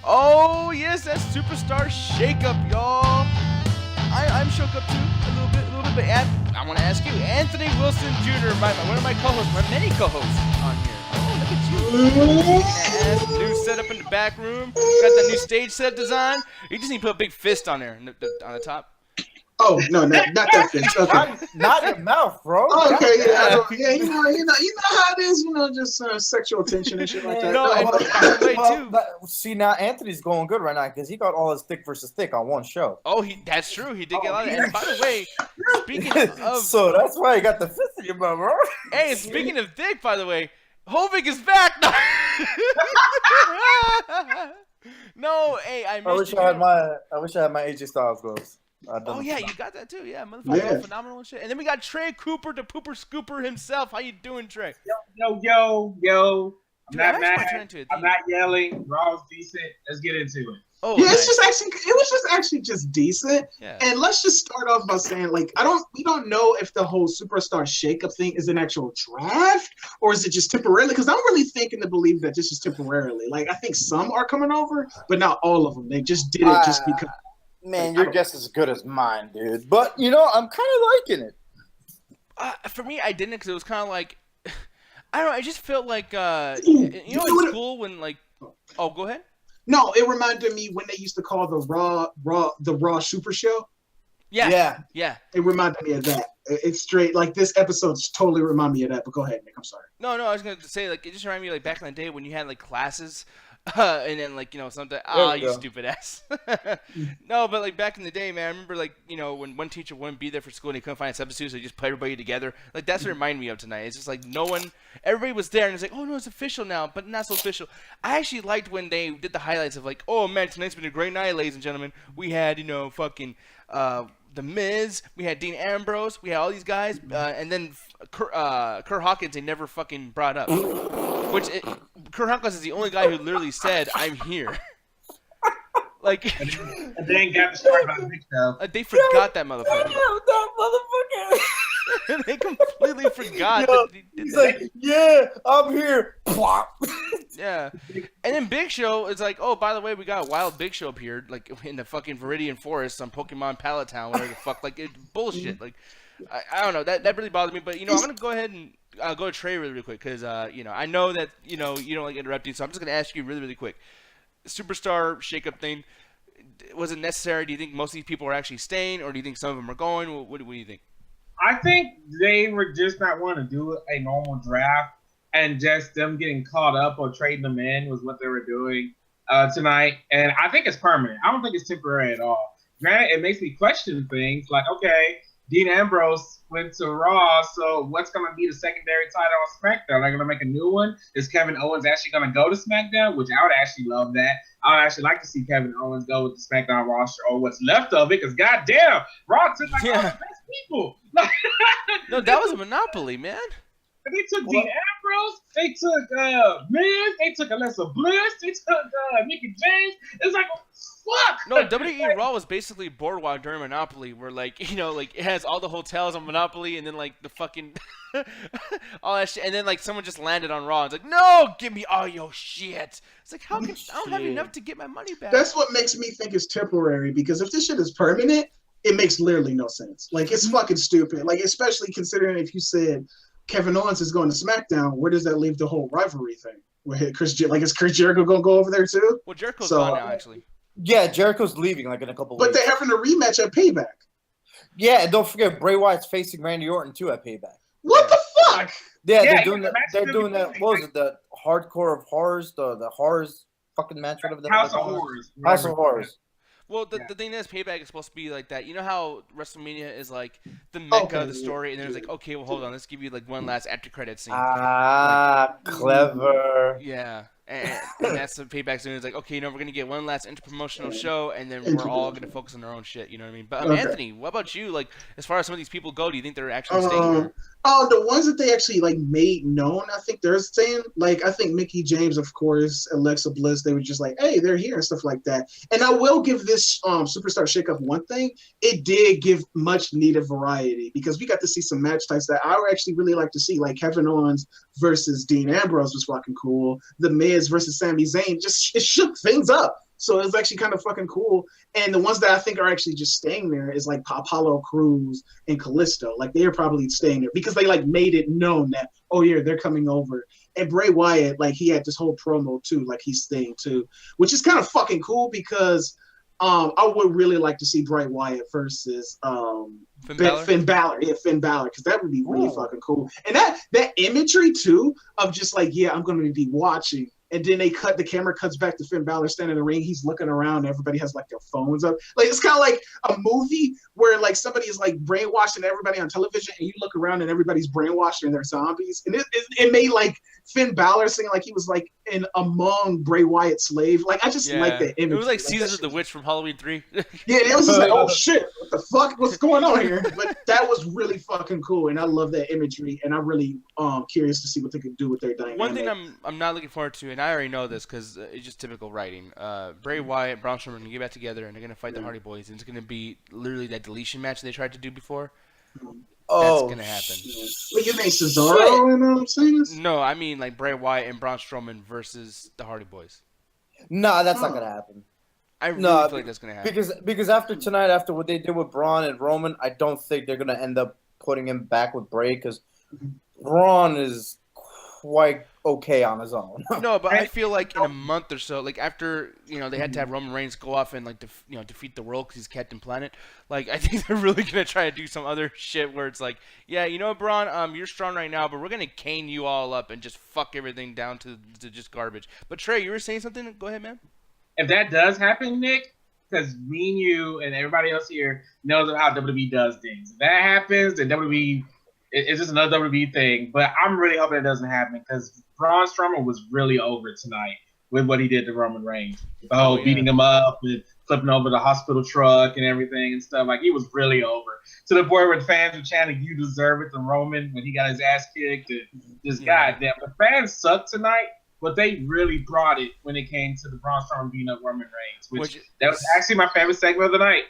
Oh yes, that's Superstar Shakeup, y'all. I'm shook up too, a little bit. But I want to ask you, Anthony Wilson Jr., one of my co-hosts, my many co-hosts on here. Oh, look at you! New setup in the back room. Got that new stage set design. You just need to put a big fist on there, on the top. Oh no, not that fist. Okay. Not your mouth, bro. Oh, okay, yeah, you know how it is. Just sexual tension and shit like that. See, now Anthony's going good right now because he got all his thick versus thick on one show. Oh, that's true. He did get a lot of that. And by the way, speaking of, so that's why you got the fist in your mouth, bro. Hey, speaking of thick, by the way, Hovig is back. No, hey, I wish I had my AJ Styles gloves. Oh yeah, you got that too. Yeah, motherfucker, phenomenal and shit. And then we got Trey Cooper, the pooper scooper himself. How you doing, Trey? Yo. Dude, I'm not mad. I'm not yelling. Raw's decent. Let's get into it. Oh yeah, nice. It was just actually decent. Yeah. And let's just start off by saying, we don't know if the whole Superstar Shakeup thing is an actual draft or is it just temporarily? Because I'm really thinking to believe that this is temporarily. I think some are coming over, but not all of them. They just did it just because. Man, your guess is as good as mine, dude. But, I'm kind of liking it. For me, I didn't because it was kind of like, I don't know, I just felt like, in school when, oh, go ahead. No, it reminded me when they used to call the Raw Super Show. Yeah. It reminded me of that. It's straight, this episode totally reminded me of that, but go ahead, Nick, I'm sorry. No, I was going to say, it just reminded me, back in the day when you had, classes. And then something. You stupid ass. No, but back in the day, man, I remember when one teacher wouldn't be there for school and he couldn't find a substitute, so he just put everybody together. That's what it reminded me of tonight. It's just everybody was there and it's oh no, it's official now, but not so official. I actually liked when they did the highlights of oh man, tonight's been a great night, ladies and gentlemen. We had fucking The Miz, we had Dean Ambrose, we had all these guys, and then Curt Hawkins they never fucking brought up. Curt Hawkins is the only guy who literally said, "I'm here." And they ain't got the story about the big show. They forgot that motherfucker. They completely forgot. He's yeah, I'm here. Yeah, and then Big Show is oh, by the way, we got a wild Big Show appeared, in the fucking Viridian Forest on Pokemon Pallet Town, whatever the fuck, it's bullshit. I don't know, that really bothered me. But I'm gonna go ahead and go to Trey really quick because I know that you don't like interrupting, so I'm just gonna ask you really quick. Superstar Shakeup thing, was it necessary? Do you think most of these people are actually staying, or do you think some of them are going? What do you think? I think they were just not wanting to do a normal draft, and just them getting caught up or trading them in was what they were doing tonight. And I think it's permanent. I don't think it's temporary at all. Granted, it makes me question things okay, Dean Ambrose went to Raw, so what's going to be the secondary title on SmackDown? Are they going to make a new one? Is Kevin Owens actually going to go to SmackDown? Which I would actually love that. I would actually like to see Kevin Owens go with the SmackDown roster or what's left of it, because goddamn, Raw took all the best people. No, that was a monopoly, man. They took Dean Ambrose, they took Miz, they took Alexa Bliss, they took Mickie James. It's fuck. No, WWE RAW was basically Boardwalk during Monopoly, where it has all the hotels on Monopoly, and then the fucking all that shit, and then someone just landed on Raw. It's no, give me all your shit. It's how can I don't have enough to get my money back? That's what makes me think it's temporary, because if this shit is permanent, it makes literally no sense. It's fucking stupid. Especially considering if you said Kevin Owens is going to SmackDown, where does that leave the whole rivalry thing? Is Chris Jericho gonna go over there too? Well, Jericho's gone now, actually. Yeah, Jericho's leaving in a couple weeks. But they're having a rematch at Payback. Yeah, and don't forget Bray Wyatt's facing Randy Orton too at Payback. What the fuck? Yeah, they're doing that. They're doing that. What was it? The Hardcore of Horrors, the horrors fucking match, whatever the House of Horrors. House of Horrors. Well, the thing is, Payback is supposed to be like that. You know how WrestleMania is the mecca of the story, and then it's okay, well, hold on, let's give you one last after credit scene. Clever. Yeah. And And that's the payback soon. It's like, okay, we're going to get one last interpromotional show, and then we're all going to focus on our own shit. You know what I mean? But Anthony, what about you? Like, as far as some of these people go, do you think they're actually staying here? Oh, the ones that they actually like made known, I think they're staying. Like, I think Mickie James, of course, Alexa Bliss, they were just like, hey, they're here and stuff like that. And I will give this Superstar Shakeup one thing. It did give much needed variety because we got to see some match types that I would actually really like to see, like Kevin Owens versus Dean Ambrose was fucking cool. The Miz versus Sami Zayn, it shook things up. So it was actually kind of fucking cool. And the ones that I think are actually just staying there is like Apollo Crews and Kalisto. Like they're probably staying there because they like made it known that, oh yeah, they're coming over. And Bray Wyatt, like he had this whole promo too, like he's staying too, which is kind of fucking cool because I would really like to see Bray Wyatt versus Finn Balor. Yeah, Finn Balor, because that would be really fucking cool. And that imagery too of just like, yeah, I'm going to be watching. And then the camera cuts back to Finn Balor standing in the ring. He's looking around. And everybody has like their phones up. Like it's kind of like a movie where like somebody is like brainwashing everybody on television, and you look around and everybody's brainwashed and they're zombies. And it made like Finn Balor seem like he was like among Bray Wyatt's slave. Like I just like that image. It was like Caesar the Witch from Halloween 3. Yeah, it was just like, oh shit, what the fuck, what's going on here? But that was really fucking cool, and I love that imagery, and I'm really curious to see what they could do with their dynamic. One thing I'm not looking forward to, and I already know this because it's just typical writing. Bray Wyatt, Braun Strowman are going to get back together, and they're going to fight the Hardy Boys, and it's going to be literally that deletion match they tried to do before. That's going to happen. Well, you mean Cesaro, you know what I'm saying? No, I mean like Bray Wyatt and Braun Strowman versus the Hardy Boys. No, that's not going to happen. I really feel like that's going to happen. Because after tonight, after what they did with Braun and Roman, I don't think they're going to end up putting him back with Bray because Braun is quite okay on his own. No, but I feel like in a month or so, like after they had to have Roman Reigns go off and like defeat the world because he's Captain Planet. Like I think they're really gonna try to do some other shit where it's like, yeah, you know what, Braun, you're strong right now, but we're gonna cane you all up and just fuck everything down to just garbage. But Trey, you were saying something? Go ahead, man. If that does happen, Nick, because me and you and everybody else here knows how WWE does things. If that happens, then WWE. It's just another WWE thing, but I'm really hoping it doesn't happen because Braun Strowman was really over tonight with what he did to Roman Reigns. The whole beating him up and flipping over the hospital truck and everything and stuff. Like, he was really over. To the point where fans were chanting, "You deserve it," to Roman when he got his ass kicked. And goddamn, the fans sucked tonight, but they really brought it when it came to the Braun Strowman beating up Roman Reigns, which that was actually my favorite segment of the night.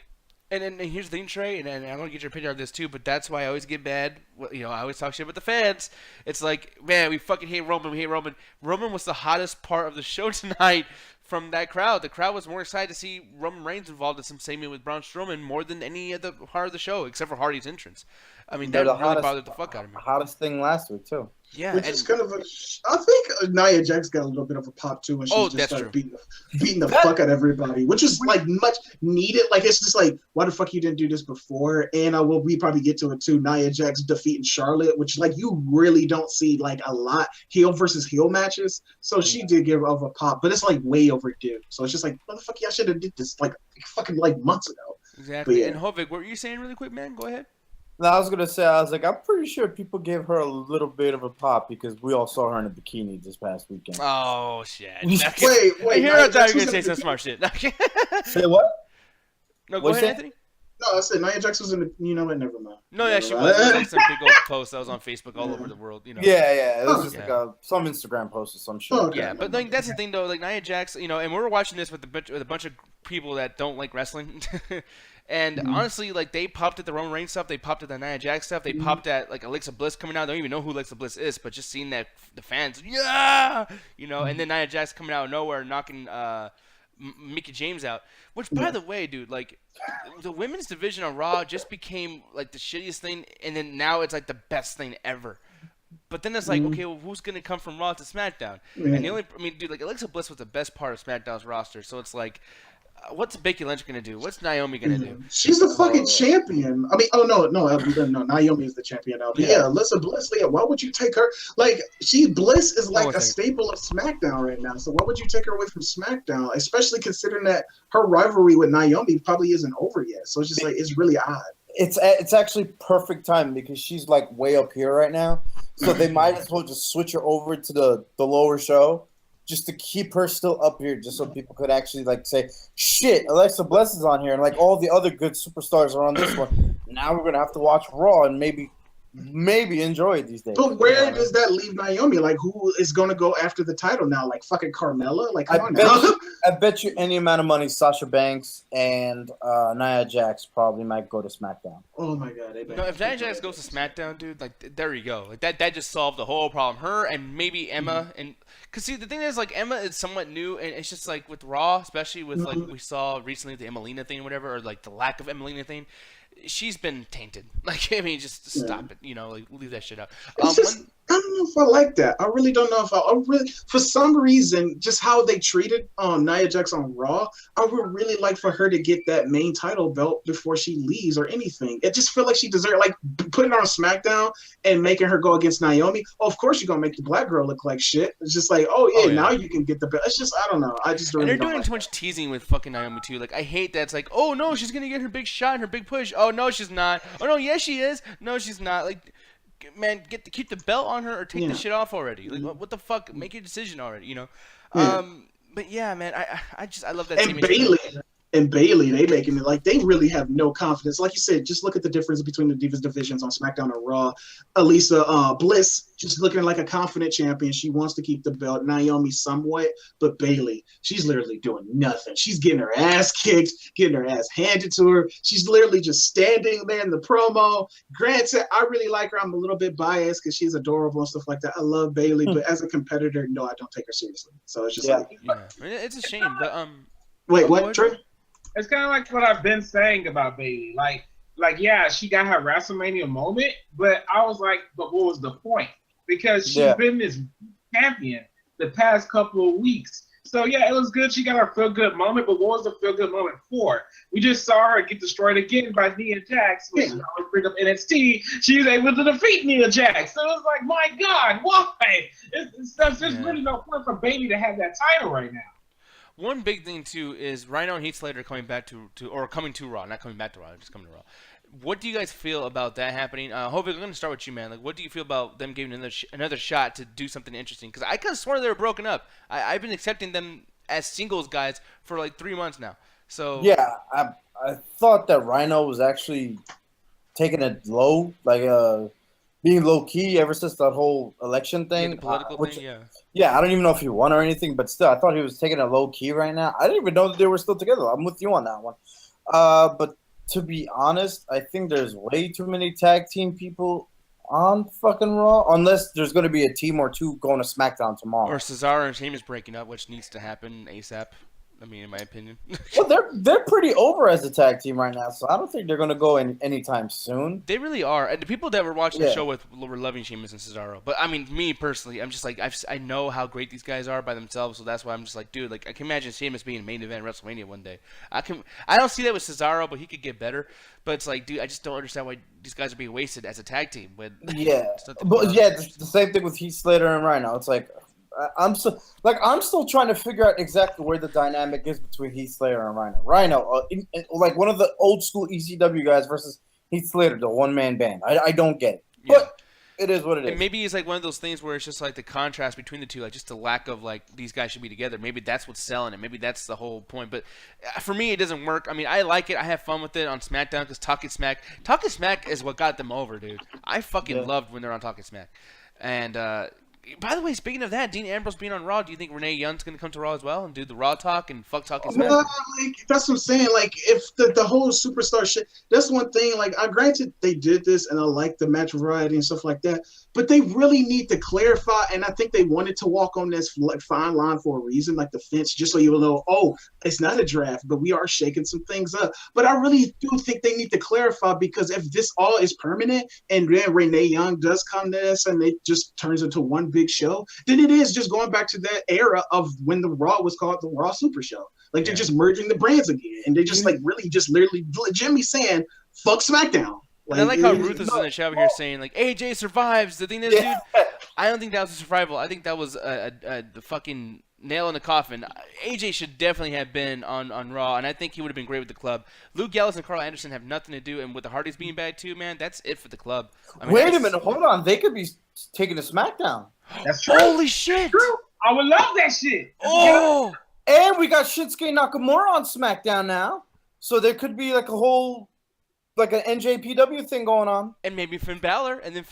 And here's the thing, Trey, and I'm going to get your opinion on this too, but that's why I always get mad. I always talk shit with the fans. It's like, man, we fucking hate Roman. We hate Roman. Roman was the hottest part of the show tonight from that crowd. The crowd was more excited to see Roman Reigns involved in some segment with Braun Strowman more than any other part of the show, except for Hardy's entrance. I mean, that really bothered the fuck out of me. Hottest thing last week, too. Yeah, which is kind of I think Nia Jax got a little bit of a pop too when she just started beating the fuck out of everybody, which is like much needed. Like it's just like, why the fuck you didn't do this before? And we probably get to it too. Nia Jax defeating Charlotte, which like you really don't see like a lot heel versus heel matches. So she did give of a pop, but it's like way overdue. So it's just like, motherfucker, y'all should have did this like fucking like months ago. Exactly. And Hovik, what were you saying really quick, man? Go ahead. No, I was going to say, I'm pretty sure people gave her a little bit of a pop because we all saw her in a bikini this past weekend. Oh, shit. Wait. Here I thought you were going to say some smart shit. Say what? No, go ahead, Anthony. No, I said Nia Jax was in the, what, never mind. No, yeah, she was. It was like some big old post that was on Facebook all over the world, Yeah, it was just like some Instagram post or some shit. Okay. Yeah, but like that's the thing though, like Nia Jax, and we were watching this with a bunch of people that don't like wrestling. And honestly, like they popped at the Roman Reigns stuff, they popped at the Nia Jax stuff, they popped at like Alexa Bliss coming out. They don't even know who Alexa Bliss is, but just seeing that the fans, and then Nia Jax coming out of nowhere knocking Mickie James out. Which, by the way, dude, like the women's division on Raw just became like the shittiest thing, and then now it's like the best thing ever. But then it's like, okay, well, who's gonna come from Raw to SmackDown? And like Alexa Bliss was the best part of SmackDown's roster, so it's like. What's Becky Lynch gonna do? What's Naomi gonna do? She's the fucking champion. I mean, no, Naomi is the champion now. But Alexa Bliss. Yeah, why would you take her? Like, Bliss is like a staple of SmackDown right now. So why would you take her away from SmackDown? Especially considering that her rivalry with Naomi probably isn't over yet. So it's just like it's really odd. It's actually perfect time because she's like way up here right now. So they might as well just switch her over to the lower show. just to keep her still up here, just so people could actually like say, "Shit, Alexa Bliss is on here," and like all the other good superstars are on this one. Now we're gonna have to watch Raw and maybe enjoy it these days. But where does that leave Naomi? Like, who is going to go after the title now? Like, fucking Carmella? Like, come on now. I bet you any amount of money Sasha Banks and Nia Jax probably might go to SmackDown. Oh, my God. No, if Nia Jax goes to SmackDown, dude, like, there you go. Like, that just solved the whole problem. Her and maybe Emma. And because, see, the thing is, like, Emma is somewhat new. And it's just, like, with Raw, especially with, like, we saw recently the Emelina thing or whatever, or, like, the lack of Emelina thing. She's been tainted. Like, I mean, just stop it. You know, like, leave that shit out. It's just, I don't know if I like that. I really don't know if I really, for some reason, just how they treated Nia Jax on Raw, I would really like for her to get that main title belt before she leaves or anything. It just feel like she deserves, like, putting her on SmackDown and making her go against Naomi. Oh, of course you're going to make the black girl look like shit. It's just like, now you can get the belt. It's just, I don't know. I just really And they're doing too much teasing with fucking Naomi, too. Like, I hate that. It's like, oh, no, she's going to get her big shot and her big push. Oh, no, she's not. Oh, no, yes, she is. No, she's not. Like, man, keep the belt on her or take the shit off already. Like, what the fuck? Make your decision already, you know? But yeah, man, I love that. And Bailey, they making it like they really have no confidence. Like you said, just look at the difference between the Divas divisions on SmackDown and Raw. Alexa Bliss, just looking like a confident champion. She wants to keep the belt. Naomi somewhat, but Bailey, she's literally doing nothing. She's getting her ass kicked, getting her ass handed to her. She's literally just standing there in the promo. Granted, I really like her. I'm a little bit biased because she's adorable and stuff like that. I love Bailey, but as a competitor, no, I don't take her seriously. So it's just it's a shame. But wait, what, Trey? It's kind of like what I've been saying about Bailey. Like, yeah, she got her WrestleMania moment, but I was like, but what was the point? Because she's been this champion the past couple of weeks. So, yeah, it was good. She got her feel-good moment, but what was the feel-good moment for? We just saw her get destroyed again by Nia Jax, which I always bring up NXT. She was able to defeat Nia Jax. So it was like, my God, why? There's really no point for Bailey to have that title right now. One big thing, too, is Rhino and Heath Slater coming back coming to Raw. Not coming back to Raw, just coming to Raw. What do you guys feel about that happening? Hovig, I'm going to start with you, man. Like, what do you feel about them giving another shot to do something interesting? Because I could have sworn they were broken up. I've been accepting them as singles guys for, like, 3 months now. So yeah, I thought that Rhino was actually taking it low, like being low-key ever since that whole election thing. The political thing, yeah. Yeah, I don't even know if he won or anything, but still, I thought he was taking it low-key right now. I didn't even know that they were still together. I'm with you on that one. But to be honest, I think there's way too many tag team people on fucking Raw, unless there's going to be a team or two going to SmackDown tomorrow. Or Cesaro and Sheamus breaking up, which needs to happen ASAP. I mean, in my opinion. Well, they're pretty over as a tag team right now, so I don't think they're going to go anytime soon. They really are. And the people that were watching the show with were loving Sheamus and Cesaro. But, I mean, me personally, I'm just like, I know how great these guys are by themselves, so that's why I'm just like, dude, like, I can imagine Sheamus being a main event at WrestleMania one day. I don't see that with Cesaro, but he could get better. But it's like, dude, I just don't understand why these guys are being wasted as a tag team. But the same thing with Heath Slater and Rhino. It's like, I'm still trying to figure out exactly where the dynamic is between Heath Slater and Rhino. Rhino, like one of the old school ECW guys versus Heath Slater, the one man band. I don't get it, but it is what it is. And maybe it's like one of those things where it's just like the contrast between the two, like just the lack of like these guys should be together. Maybe that's what's selling it. Maybe that's the whole point. But for me, it doesn't work. I mean, I like it. I have fun with it on SmackDown because Talking Smack is what got them over, dude. I fucking loved when they're on Talking Smack, and. By the way, speaking of that, Dean Ambrose being on Raw, do you think Renee Young's going to come to Raw as well and do the Raw talk and fuck Talking Smack? That's what I'm saying. Like, if the whole superstar shit, that's one thing. Like, granted, they did this, and I like the match variety and stuff like that, but they really need to clarify, and I think they wanted to walk on this like fine line for a reason, like the fence, just so you know, oh, it's not a draft, but we are shaking some things up. But I really do think they need to clarify, because if this all is permanent, and then Renee Young does come to this, and it just turns into one big show, then it is just going back to that era of when the Raw was called the Raw Super Show. Like, they're just merging the brands again, and they just like really just literally legitimately saying fuck SmackDown. Like, I like how Ruthless is in the chat over here saying like AJ survives. The thing is, dude, I don't think that was a survival. I think that was the fucking nail in the coffin. AJ should definitely have been on Raw, and I think he would have been great with the club. Luke Gallows and Carl Anderson have nothing to do, and with the Hardys being bad too, man, that's it for the club. I mean, wait a minute, hold on. They could be taking a SmackDown. That's true. Holy shit! True. I would love that shit. Oh, and we got Shinsuke Nakamura on SmackDown now, so there could be like a whole, like an NJPW thing going on. and maybe Finn Balor, and then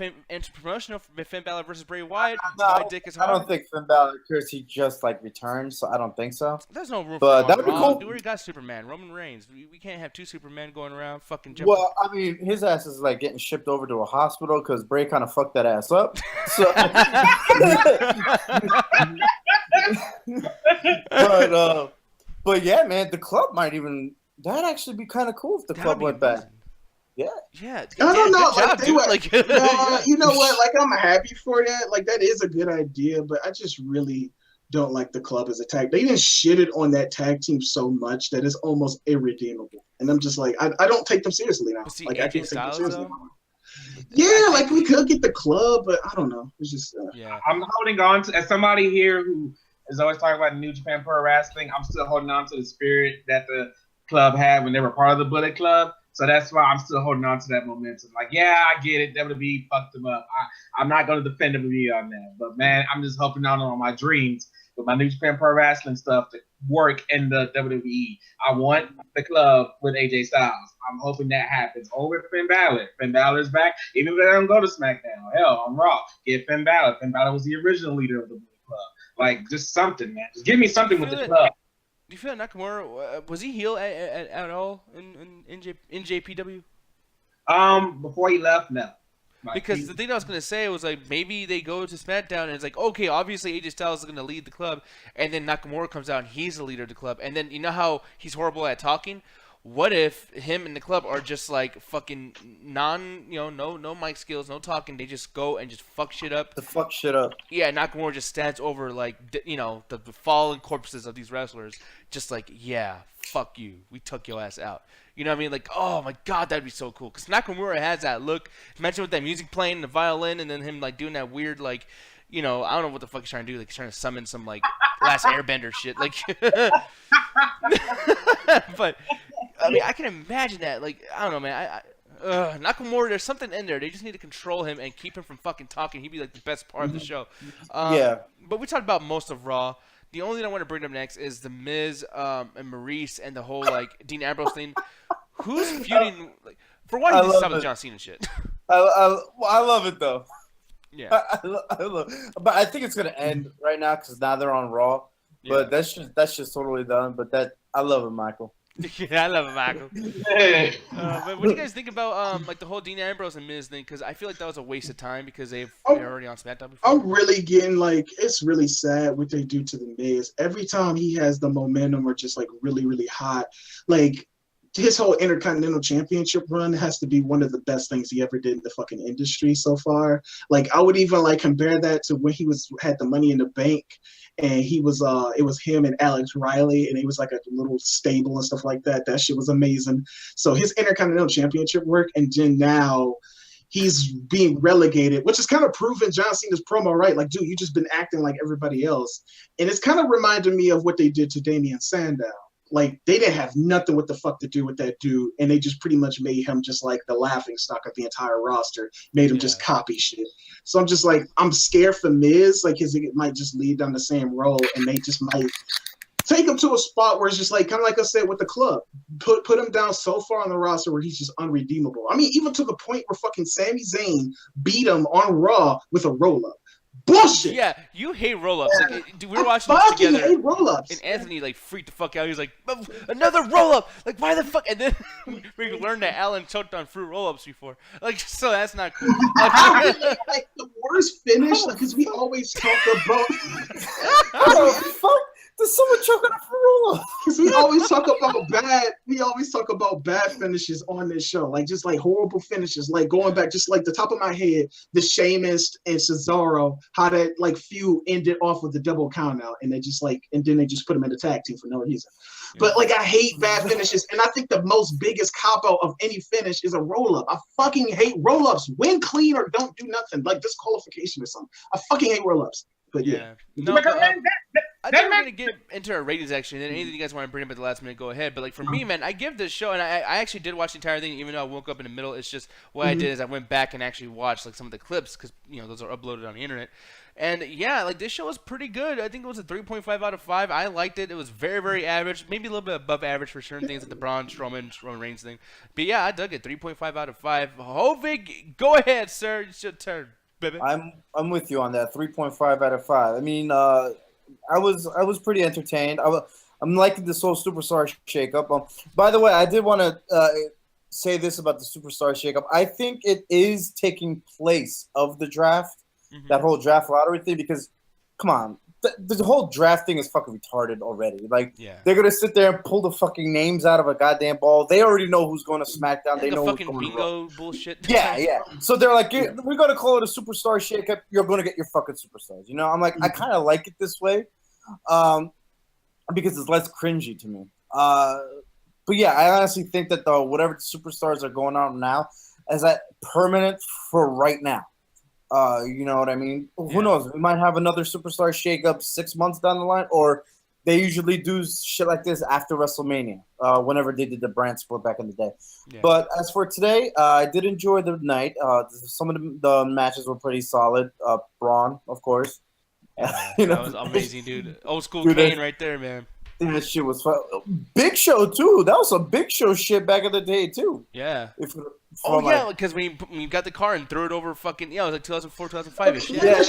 promotional Finn Balor versus Bray Wyatt. No, My dick is hard. I don't think Finn Balor cares. He just like returned, so I don't think so. There's no room But for that'd be Raw. cool. We already got Superman, Roman Reigns. We can't have two Supermen going around fucking jumping. Well, I mean, his ass is like getting shipped over to a hospital because Bray kind of fucked that ass up. So, but yeah, man, the club might even. That'd actually be kind of cool if the club went back. Yeah. Yeah. I don't know. Job, Like, you know what? Like, I'm happy for that. Like, that is a good idea, but I just really don't like the club as a tag. They didn't shit it on that tag team so much that it's almost irredeemable. And I'm just like, I don't take them seriously now. See, like, I can't take them seriously. Yeah, like we could get the club, but I don't know. It's just yeah. I'm holding on to, as somebody here who is always talking about New Japan Pro Wrestling, I'm still holding on to the spirit that the club had when they were part of the Bullet Club. So that's why I'm still holding on to that momentum. Like, yeah, I get it. WWE fucked them up. I'm not going to defend WWE on that. But, man, I'm just hoping on my dreams with my New Japan Pro Wrestling stuff to work in the WWE. I want the club with AJ Styles. I'm hoping that happens. Over Finn Balor. Finn Balor's back. Even if they don't go to SmackDown. Hell, on Raw. Get Finn Balor. Finn Balor was the original leader of the Bullet Club. Like, just something, man. Just give me something with the club. Do you feel like Nakamura was he heel at all in JPW? Before he left, no. Like, because the thing I was gonna say was like maybe they go to SmackDown and it's like okay, obviously AJ Styles is gonna lead the club, and then Nakamura comes out and he's the leader of the club, and then you know how he's horrible at talking. What if him and the club are just like fucking no mic skills, no talking. They just go and just fuck shit up. Yeah, Nakamura just stands over like the fallen corpses of these wrestlers, just like yeah, fuck you. We took your ass out. You know what I mean? Like oh my god, that'd be so cool. Cause Nakamura has that look. Imagine with that music playing, the violin, and then him like doing that weird like. I don't know what the fuck he's trying to do. Like he's trying to summon some like Last Airbender shit. Like, but I mean, I can imagine that. Like, I don't know, man. Nakamura, there's something in there. They just need to control him and keep him from fucking talking. He'd be like the best part of the show. Yeah. But we talked about most of Raw. The only thing I want to bring up next is the Miz and Maurice and the whole like Dean Ambrose thing. Who's feuding? Like, for one, he's stop the John Cena shit. I love it though. Yeah, but I think it's gonna end right now because now they're on Raw. But that's just totally done. But I love it, Michael. Yeah, I love it, Michael. But what do you guys think about like the whole Dean Ambrose and Miz thing? Because I feel like that was a waste of time because they're already on SmackDown before. I'm really getting like it's really sad what they do to the Miz. Every time he has the momentum or just like really really hot, like. His whole Intercontinental Championship run has to be one of the best things he ever did in the fucking industry so far. Like I would even like compare that to when he had the Money in the Bank, and he was it was him and Alex Riley, and he was like a little stable and stuff like that. That shit was amazing. So his Intercontinental Championship work, and then now he's being relegated, which is kind of proving John Cena's promo, right? Like, dude, you just been acting like everybody else, and it's kind of reminded me of what they did to Damian Sandow. Like, they didn't have nothing what the fuck to do with that dude, and they just pretty much made him just like the laughing stock of the entire roster, made him just copy shit. So I'm just like, I'm scared for Miz, like, because it might just lead down the same road, and they just might take him to a spot where it's just like, kind of like I said with the club, put him down so far on the roster where he's just unredeemable. I mean, even to the point where fucking Sami Zayn beat him on Raw with a roll-up. Bullshit. Yeah, you hate roll-ups. Like, dude, we were watching this together. Hate roll-ups. And Anthony like freaked the fuck out. He was like, "Another roll-up! Like, why the fuck?" And then we learned that Alan choked on fruit roll-ups before. Like, so that's not cool. Like the worst finish, because we always talk about. What the fuck? There's someone choking on a roll-up. Because we always talk about bad finishes on this show, like just like horrible finishes, like going back, just like the top of my head, the Sheamus and Cesaro, how that like feud ended off with the double count out, and they just like, and then they just put them in the tag team for no reason. Yeah. But like, I hate bad finishes, and I think the most biggest cop out of any finish is a roll up. I fucking hate roll ups. Win clean or don't do nothing, like disqualification or something. I fucking hate roll ups. But yeah. No, I think we're going to get into our ratings, actually, and then anything you guys want to bring up at the last minute, go ahead. But, like, for me, man, I give this show, and I actually did watch the entire thing, even though I woke up in the middle. It's just what I did is I went back and actually watched, like, some of the clips, because, you know, those are uploaded on the internet. And, yeah, like, this show was pretty good. I think it was a 3.5 out of 5. I liked it. It was very, very average, maybe a little bit above average for certain things, like the Braun Strowman, Roman Reigns thing. But, yeah, I dug it. 3.5 out of 5. Hovig, go ahead, sir. It's your turn. Baby. I'm with you on that. 3.5 out of 5. I mean, I was pretty entertained. I'm liking this whole Superstar Shakeup. By the way, I did want to say this about the Superstar Shakeup. I think it is taking place of the draft, that whole draft lottery thing. Because, come on, the whole draft thing is fucking retarded already. Like, they're gonna sit there and pull the fucking names out of a goddamn ball. They already know who's going to SmackDown. They know fucking who's going bingo bullshit. Yeah. So they're like, we're gonna call it a Superstar Shakeup. You're gonna get your fucking superstars. You know, I'm like, I kind of like it this way, because it's less cringy to me. But yeah, I honestly think that whatever the superstars are going on now is that permanent for right now. You know what I mean? Who knows? We might have another Superstar Shakeup 6 months down the line, or they usually do shit like this after WrestleMania, whenever they did the brand split back in the day. Yeah. But as for today, I did enjoy the night. Some of the matches were pretty solid. Braun, of course. You know, that was amazing, dude. Old school Kane right there, man. That shit was fun. Big Show, too. That was some Big Show shit back in the day, too. Yeah. Because when you got the car and threw it over fucking, it was like 2004, 2005-ish. That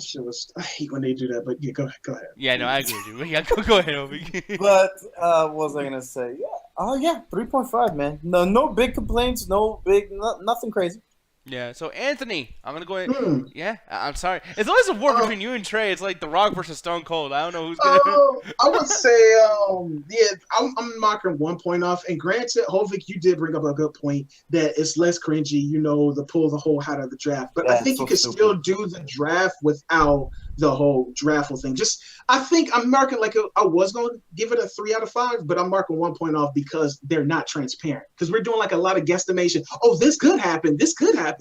shit was, I hate when they do that, but yeah, go ahead. Yeah, no, I agree with you. Yeah, go ahead, Obi. But, what was I going to say? Yeah. Oh, yeah, 3.5, man. No big complaints, nothing crazy. Yeah, so Anthony, I'm going to go ahead. Yeah, I'm sorry. It's always a war between you and Trey. It's like The Rock versus Stone Cold. I don't know who's going to... I would say, I'm knocking 1 point off. And granted, Hovig, you did bring up a good point that it's less cringy, you know, the pull the whole hat of the draft. But I think you could still do the draft without the whole draft thing. I think I'm marking I was going to give it a 3 out of 5, but I'm marking 1 point off because they're not transparent. Because we're doing like a lot of guesstimation. Oh, this could happen. This could happen.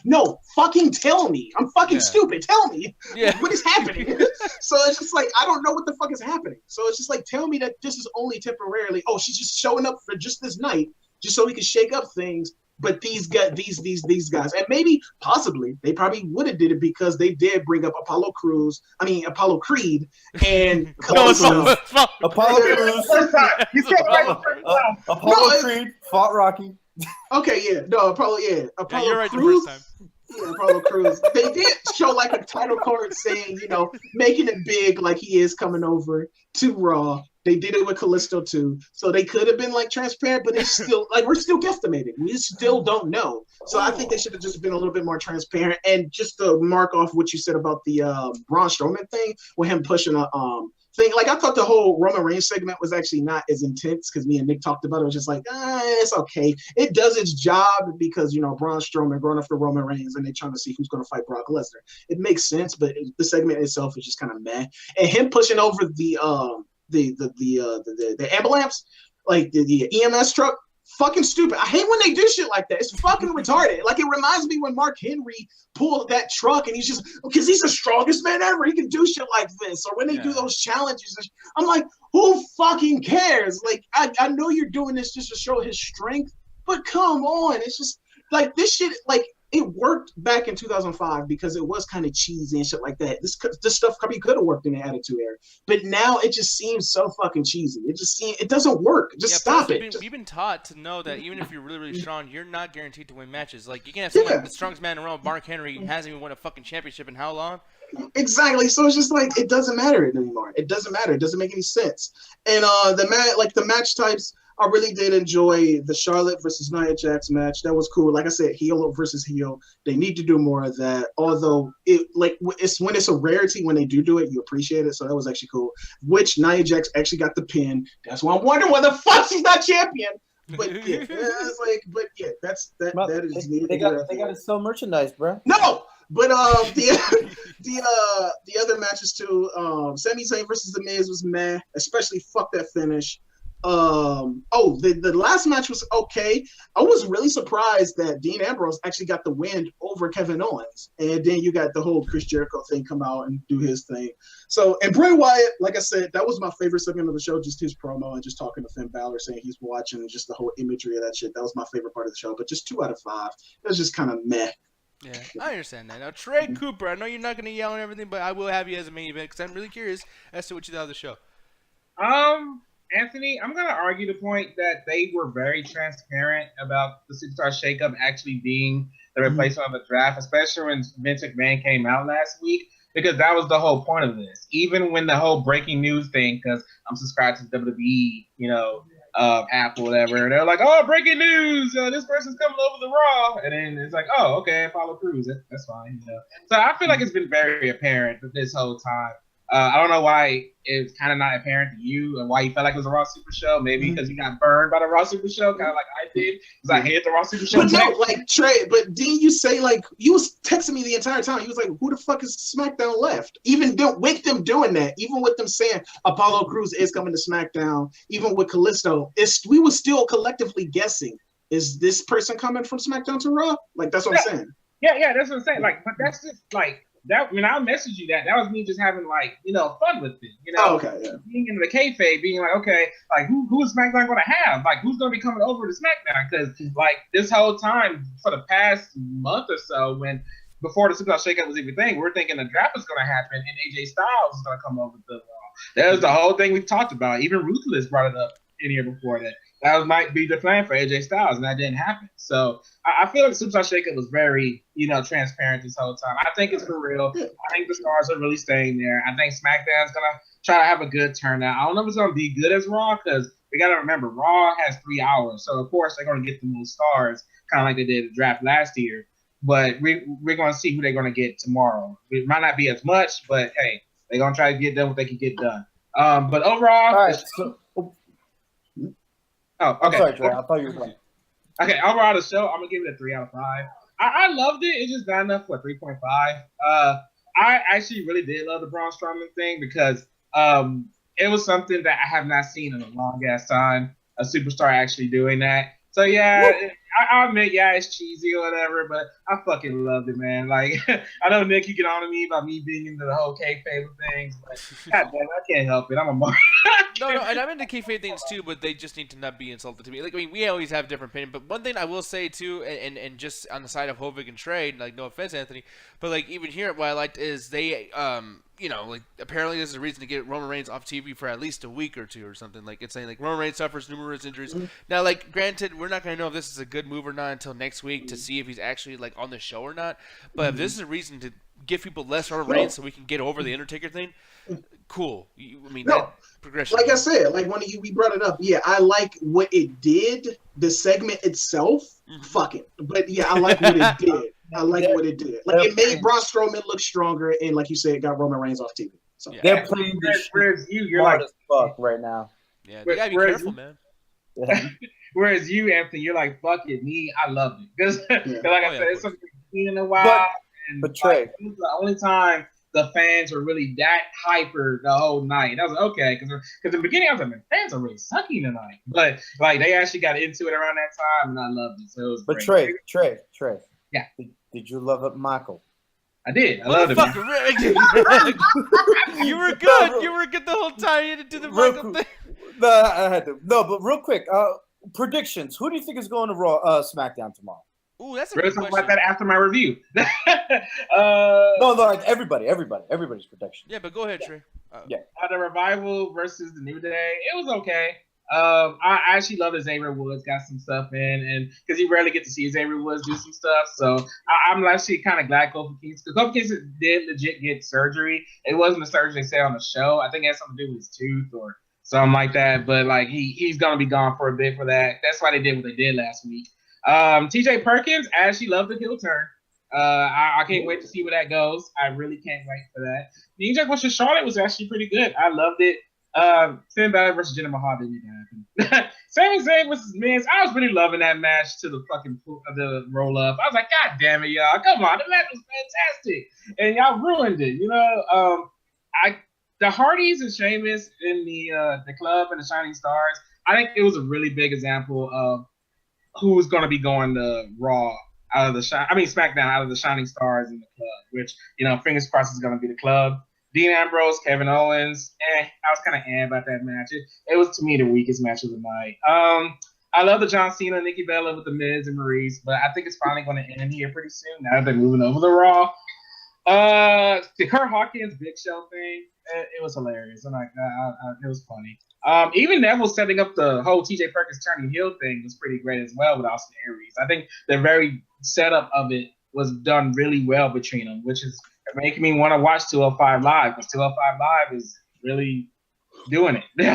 No, fucking tell me. I'm fucking stupid. Tell me what is happening. So it's just like, I don't know what the fuck is happening. So it's just like, tell me that this is only temporarily. Oh, she's just showing up for just this night, just so we can shake up things. But these guys, and maybe, possibly, they probably would have did it because they did bring up Apollo Creed, and Apollo Creed fought Rocky. Okay, Apollo you're right Crews. The first time. Yeah, Apollo Crews. They did show like a title card saying, you know, making it big like he is coming over to Raw. They did it with Kalisto too. So they could have been like transparent, but it's still like we're still guesstimating. We still don't know. So I think they should have just been a little bit more transparent. And just to mark off what you said about the Braun Strowman thing with him pushing a thing. Like I thought the whole Roman Reigns segment was actually not as intense because me and Nick talked about it. It was just like, it's okay. It does its job because, you know, Braun Strowman going after Roman Reigns and they're trying to see who's going to fight Brock Lesnar. It makes sense, but the segment itself is just kind of meh. And him pushing over the ambulance, like the EMS truck, fucking stupid. I hate when they do shit like that. It's fucking retarded. Like, it reminds me when Mark Henry pulled that truck and he's just, because he's the strongest man ever. He can do shit like this. Or when they do those challenges, I'm like, who fucking cares? Like, I know you're doing this just to show his strength, but come on. It's just, like, this shit, like, it worked back in 2005 because it was kind of cheesy and shit like that. This stuff probably could have worked in the Attitude Era, but now it just seems so fucking cheesy. It doesn't work. Just stop it. We've been taught to know that even if you're really, really strong, you're not guaranteed to win matches. Like, you can have someone, the strongest man in the world, Mark Henry, hasn't even won a fucking championship in how long? Exactly. So it's just like, it doesn't matter anymore. It doesn't matter. It doesn't make any sense. And the match types, I really did enjoy the Charlotte versus Nia Jax match. That was cool. Like I said, heel versus heel. They need to do more of that. Although it's when it's a rarity when they do it, you appreciate it. So that was actually cool. Which Nia Jax actually got the pin. That's why I'm wondering why the fuck she's not champion. But yeah, it's like, that's that. Well, that is they got to sell merchandise, bro. No. But the other matches too, Sami Zayn versus The Miz was meh. Especially fuck that finish. The last match was okay. I was really surprised that Dean Ambrose actually got the win over Kevin Owens, and then you got the whole Chris Jericho thing come out and do his thing. So, and Bray Wyatt, like I said, that was my favorite segment of the show, just his promo and just talking to Finn Balor, saying he's watching, and just the whole imagery of that shit. That was my favorite part of the show. But just 2 out of 5, it was just kind of meh. Yeah, I understand that. Now, Trey Cooper, I know you're not going to yell and everything, but I will have you as a main event because I'm really curious as to what you thought of the show. Anthony, I'm going to argue the point that they were very transparent about the Superstar Shakeup actually being the replacement of the draft, especially when Vince McMahon came out last week, because that was the whole point of this. Even when the whole breaking news thing, because I'm subscribed to WWE, app or whatever, they're like, oh, breaking news, this person's coming over the Raw, and then it's like, oh, okay, Apollo Crews, that's fine. So I feel like it's been very apparent this whole time. I don't know why it's kind of not apparent to you and why you felt like it was a Raw Super Show. Maybe because you got burned by the Raw Super Show, kind of like I did, because I hated the Raw Super Show. But no, like Trey, but didn't you say, like, you was texting me the entire time? You was like, who the fuck is SmackDown left? Even with them doing that, even with them saying Apollo Crews is coming to SmackDown, even with Kalisto, we were still collectively guessing, is this person coming from SmackDown to Raw? Like, that's what I'm saying. Yeah, that's what I'm saying. Like, but that's just like that. When I messaged you that was me just having fun with it. Okay, yeah. Being in the kayfabe, being like, okay, like who is SmackDown going to have? Like, who's going to be coming over to SmackDown? Because like this whole time for the past month or so, before the Superstar Shakeup was even a thing, we were thinking the draft was going to happen and AJ Styles was going to come over to Raw. That was the whole thing we've talked about. Even Ruthless brought it up in here before that. That might be the plan for AJ Styles, and that didn't happen. So I feel like the Superstar Shakeup was very, transparent this whole time. I think it's for real. I think the stars are really staying there. I think SmackDown's going to try to have a good turnout. I don't know if it's going to be good as Raw, because we got to remember, Raw has 3 hours. So, of course, they're going to get the most stars, kind of like they did the draft last year. But we're going to see who they're going to get tomorrow. It might not be as much, but, hey, they're going to try to get done what they can get done. But overall... All right, Oh, okay. Sorry, Trey. I thought you were going. Okay, overall the show, I'm gonna give it a 3 out of 5. I loved it. It's just not enough for a 3.5. I actually really did love the Braun Strowman thing because it was something that I have not seen in a long ass time. A superstar actually doing that. So yeah, I'll admit, yeah, it's cheesy or whatever, but I fucking loved it, man. Like, I know Nick, you get on to me about me being into the whole kayfabe things, but goddamn, I can't help it. I'm a mark. No, and I'm into kayfabe things too, but they just need to not be insulted to me. Like, I mean, we always have different opinions, but one thing I will say too, and just on the side of Hovig and Trey, like, no offense, Anthony, but like even here, what I liked is they, like apparently there's a reason to get Roman Reigns off TV for at least a week or two or something. Like, it's saying like Roman Reigns suffers numerous injuries. Mm-hmm. Now, like, granted, we're not gonna know if this is a good move or not until next week to see if he's actually like on the show or not. But if this is a reason to give people less Roman Reigns so we can get over the Undertaker thing, cool. That progression. Like I said, like when we brought it up, yeah, I like what it did. The segment itself, fuck it. But yeah, I like what it did. I like what it did. Like, it made Braun Strowman look stronger, and like you said, it got Roman Reigns off TV. So they're playing this you're like as fuck right now. Yeah, you gotta be careful, man. Yeah. Whereas you, Anthony, you're like, fuck it, me, I loved it. Because like I said, it's something we've seen in a while. But Trey, it was the only time the fans were really that hyper the whole night. And I was like, okay, because in the beginning I was like, man, fans are really sucky tonight. But like they actually got into it around that time, and I loved it. So it was great. Trey. Yeah. Did you love it, Michael? I did. I loved it. You were good. You were good the whole time. You had to do the Michael thing. No, I had to. No, but real quick, predictions. Who do you think is going to Raw, SmackDown tomorrow? Ooh, that's a good question. About that after my review. No, like everybody's prediction. Yeah, but go ahead, Trey. The Revival versus the New Day. It was okay. I actually love that Xavier Woods got some stuff in, and because you rarely get to see Xavier Woods do some stuff, so I'm actually kind of glad Kofi Kingston, because Kofi Kingston did legit get surgery. It wasn't the surgery they said on the show. I think it had something to do with his tooth or something like that. But like he's gonna be gone for a bit for that. That's why they did what they did last week. TJ Perkins, I actually love the heel turn. I can't wait to see where that goes. I really can't wait for that. The Inject versus Charlotte was actually pretty good. I loved it. Finn Balor versus Jinder Mahal didn't happen. Sami Zayn versus Miz. I was really loving that match to the fucking the roll up. I was like, God damn it, y'all! Come on, the match was fantastic, and y'all ruined it. the Hardys and Sheamus in the club and the Shining Stars, I think it was a really big example of who's going to be going to Raw out of the SmackDown out of the Shining Stars in the club, which, fingers crossed is going to be the club. Dean Ambrose, Kevin Owens, I was kind of about that match. It was, to me, the weakest match of the night. I love the John Cena, Nikki Bella with the Miz and Maurice, but I think it's finally going to end here pretty soon now that they're moving over to Raw. The Curt Hawkins Big Show thing, it was hilarious. And it was funny. Even Neville setting up the whole TJ Perkins turning heel thing was pretty great as well with Austin Aries. I think the very setup of it was done really well between them, which is making me want to watch 205 Live, because 205 Live is really doing it. They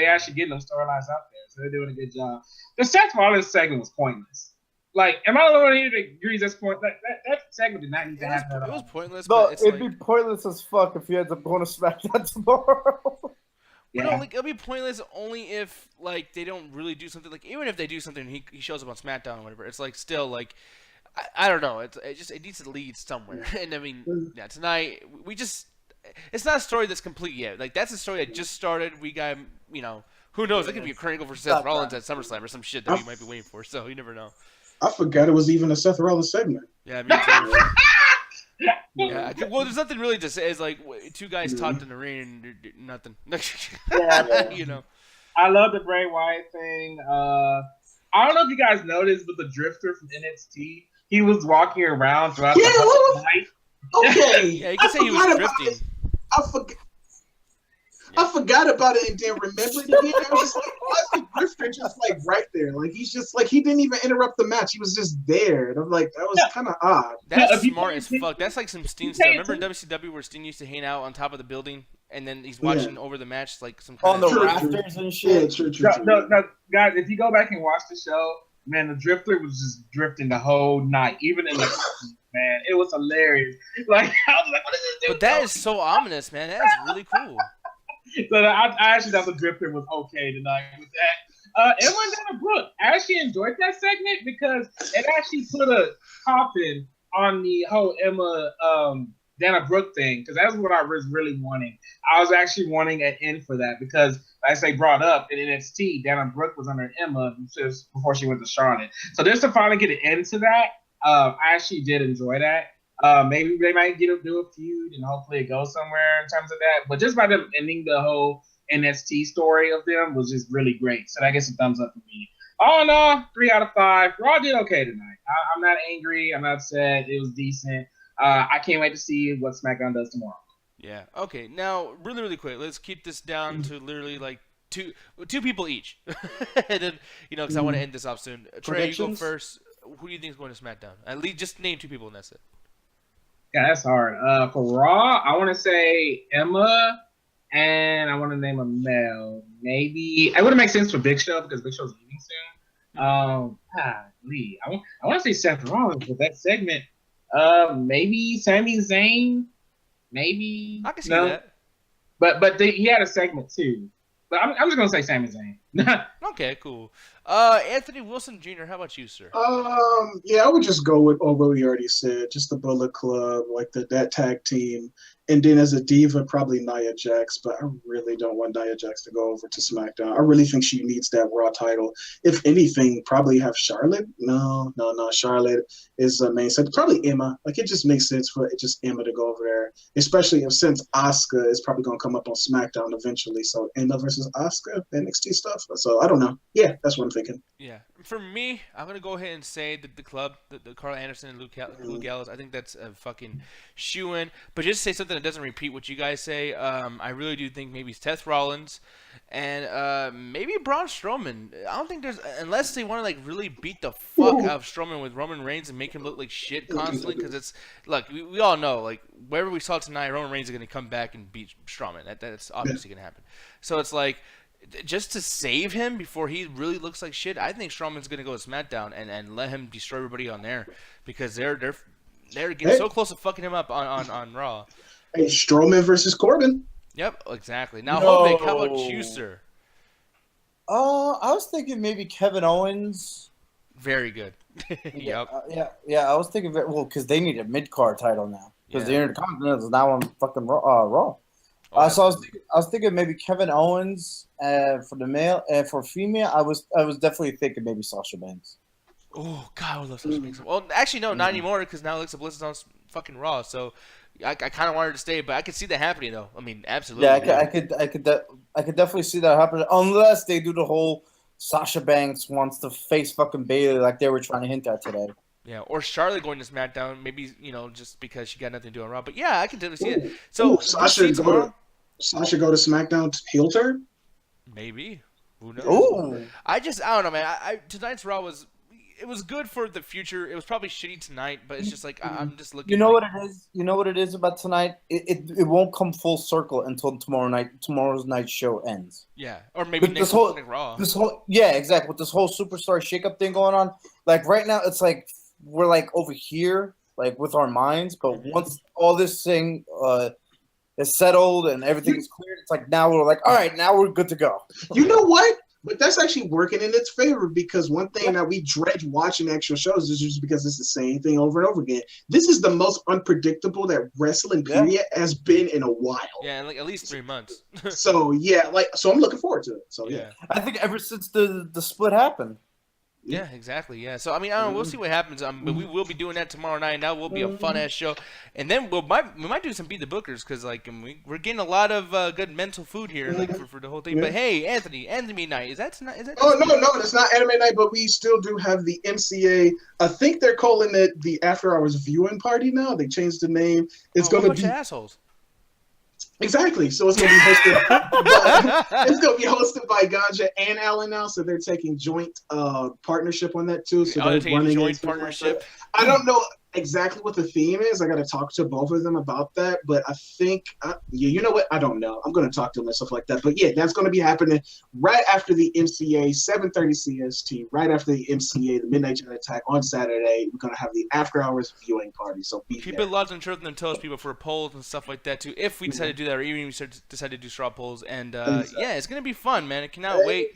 actually getting them storylines out there, so they're doing a good job. The Seth Rollins segment was pointless. Like, am I the only one here that agrees that's pointless? That segment did not need to happen at all. It was pointless. No, but it'd be pointless as fuck if you had to go to SmackDown tomorrow. Yeah. No, it'll be pointless only if they don't really do something. Like, even if they do something, and he shows up on SmackDown or whatever. It's still I don't know. It needs to lead somewhere. And I mean, tonight it's not a story that's complete yet. That's a story that just started. We got who knows? It could be a Kurt Angle versus Seth Rollins at SummerSlam or some shit that we might be waiting for. So you never know. I forgot it was even a Seth Rollins segment. Yeah, me too. Yeah, well, there's nothing really to say. It's two guys talked in the ring and nothing. I love the Bray Wyatt thing. I don't know if you guys noticed, but the Drifter from NXT, he was walking around throughout the whole night. Okay. Yeah, you can say he was drifting. I forgot about it and then remembered again. I was just why is the Drifter just right there? He's just he didn't even interrupt the match. He was just there. And I'm that was kind of odd. That's smart as fuck. That's like some Steen stuff. Remember in WCW where Steen used to hang out on top of the building and then he's watching over the match some kind of... On the rafters and shit. Yeah, true. No, guys, if you go back and watch the show, man, the Drifter was just drifting the whole night. Even in the... man, it was hilarious. I was like, what is this dude? But that is so ominous, man. That is really cool. So I actually thought the Drifter was okay tonight with that. Emma and Dana Brooke, I actually enjoyed that segment because it actually put a coffin on the whole Emma Dana Brooke thing, because that's what I was really wanting. I was actually wanting an end for that because, as they brought up in NXT, Dana Brooke was under Emma just before she went to Charlotte. So just to finally get an end to that, I actually did enjoy that. Maybe they might do a feud and hopefully it goes somewhere in terms of that. But just by them ending the whole NXT story of them was just really great. So I guess a thumbs up for me. Oh no, 3 out of 5. Raw did okay tonight. I'm not angry. I'm not upset. It was decent. I can't wait to see what SmackDown does tomorrow. Yeah. Okay. Now, really, really quick. Let's keep this down to literally two people each. And then, because I want to end this off soon. Trey, you go first. Who do you think is going to SmackDown? At least just name 2 people and that's it. Yeah, that's hard. For Raw, I want to say Emma, and I want to name a male. Maybe it wouldn't make sense for Big Show because Big Show's leaving soon. Lee. I want to say Seth Rollins with that segment. Maybe Sami Zayn. Maybe I can see that. But he had a segment too. But I'm just gonna say Sami Zayn. Okay, cool. Anthony Wilson Jr., how about you, sir? Yeah, I would just go with what we already said, just the Bullet Club, that tag team. And then as a diva, probably Nia Jax, but I really don't want Nia Jax to go over to SmackDown. I really think she needs that Raw title. If anything, probably have Charlotte. No. Charlotte is the main set. Probably Emma. It just makes sense for just Emma to go over there, especially since Asuka is probably going to come up on SmackDown eventually. So Emma versus Asuka, NXT stuff. So I don't know. Yeah, that's what I'm thinking. Yeah. For me, I'm going to go ahead and say that the club, the Carl Anderson and Luke Gallows, I think that's a fucking shoo-in. But just to say something that doesn't repeat what you guys say, I really do think maybe Seth Rollins and maybe Braun Strowman. I don't think there's, unless they want to really beat the fuck out of Strowman with Roman Reigns and make him look like shit constantly, because it's, look, we all know, wherever we saw tonight, Roman Reigns is going to come back and beat Strowman. That's obviously going to happen. So it's just to save him before he really looks like shit, I think Strowman's going to go to SmackDown and let him destroy everybody on there, because they're getting so close to fucking him up on Raw. Hey, Strowman versus Corbin. Yep, exactly. Now, Hovik, how about you, sir? I was thinking maybe Kevin Owens. Very good. Yep. Yeah. I was thinking because they need a mid-card title now, because the Intercontinental is now on fucking Raw. So I was thinking maybe Kevin Owens for the male, and for female, I was definitely thinking maybe Sasha Banks. Oh God, I would love Sasha Banks. Well, actually, no, not anymore because now Alexa Bliss is on fucking Raw. So I kind of wanted her to stay, but I could see that happening though. I mean, absolutely. Yeah, I could definitely see that happening unless they do the whole Sasha Banks wants to face fucking Bayley like they were trying to hint at today. Yeah, or Charlotte going to SmackDown, maybe just because she got nothing to do on Raw. But yeah, I can totally see it. So Sasha go to SmackDown heel turn? Maybe. Who knows? Ooh. I don't know, man. Tonight's Raw was good for the future. It was probably shitty tonight, but it's just like I'm just looking. You know what it is? You know what it is about tonight? It won't come full circle until tomorrow's night show ends. Yeah, or maybe next Raw. Yeah, exactly. With this whole Superstar Shakeup thing going on, like right now, it's like we're like over here, like with our minds. But once all this thing is settled and everything is cleared, it's like now we're like, all right, now we're good to go. You know what? But that's actually working in its favor because one thing that we dread watching actual shows is just because it's the same thing over and over again. This is the most unpredictable that wrestling period has been in a while. Yeah, like at least 3 months. So I'm looking forward to it. So yeah. I think ever since the split happened. Yeah, exactly. Yeah. So I mean, I don't know. We'll see what happens. But we will be doing that tomorrow night. That will be a fun ass show, and then we might do some Beat the Bookers because like we're getting a lot of good mental food here, like for the whole thing. But hey, Anthony night is that tonight? Is that? Oh no, it's not anime night, but we still do have the MCA. I think they're calling it the After Hours Viewing Party now. They changed the name. It's going to be assholes. Exactly. So it's going to be hosted. It's going to be hosted by Ganja and Alan now. So they're taking joint partnership on that too. So they're running joint partnership. I don't know exactly what the theme is. I got to talk to both of them about that. But I think, you know what? I don't know. I'm going to talk to them and stuff like that. But yeah, that's going to be happening right after the MCA, 7:30 CST, right after the MCA, the Midnight Giant Attack on Saturday. We're going to have the After Hours Viewing Party. So keep it locked on Truth and Toast, people, for polls and stuff like that too. If we decide to do that, or even if we decide to do straw polls, and yeah, it's going to be fun, man. I cannot wait.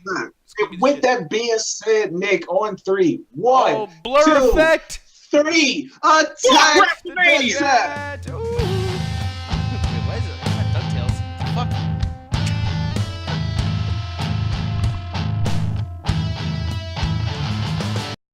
With that being said, Nick, on 3, 1, Blur 2, effect. 3, attack!